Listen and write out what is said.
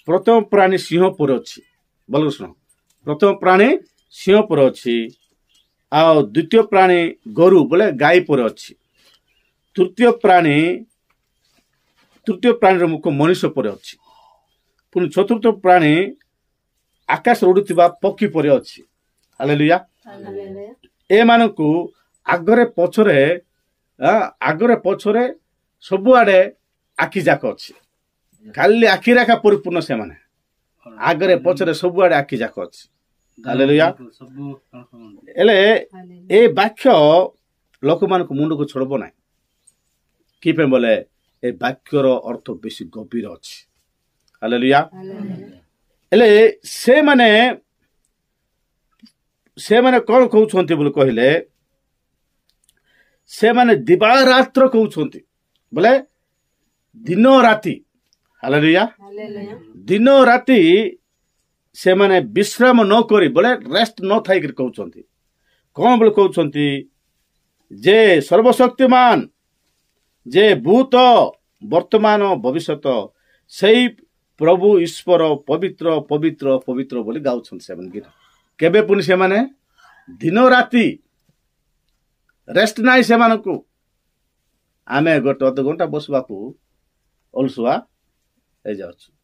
प्रथम प्राणी सिंह पर अच्छी बोल शुण प्रथम प्राणी सिंह पर अच्छी आ द्वितीय प्राणी गोरु बोले गाय पर अच्छी तृतीय प्राणी मुख मनुष्य पर अच्छी पुणी चतुर्थ प्राणी आकाश उड़ुवा पक्षी पर अच्छी हालेलुया ए मानकु आगरे पछरे सबुआडे आखि जाक अच्छी खाली आखि रेखा परिपूर्ण से माने आगरे पछरे सबुआडे आखि जाक अच्छी हालेलुया एले ए वाक्य लोक मानक मुंड को छोड़ब ना कि बोले ए वाक्यर अर्थ बेसी गभीर अच्छी हालेलुया एले से माने कौन कहउछंती बोले कहले से माने दिवारात्र कहउछंती बोले दिन राति हालेलुया दिन राति से माने विश्राम न करी बोले रेस्ट न थाई कर कहउछंती कौन बोले कहउछंती जे सर्वशक्तिमान जे भूत वर्तमान भविष्यत सही प्रभु ईश्वर पवित्र पवित्र पवित्र बोली गाउछन से गीत केबे पुनि से माने दिन राति रेस्ट नाई से मानकु आमे गोटे अध घंटा बसबाकू अलसुआ ए जाउछु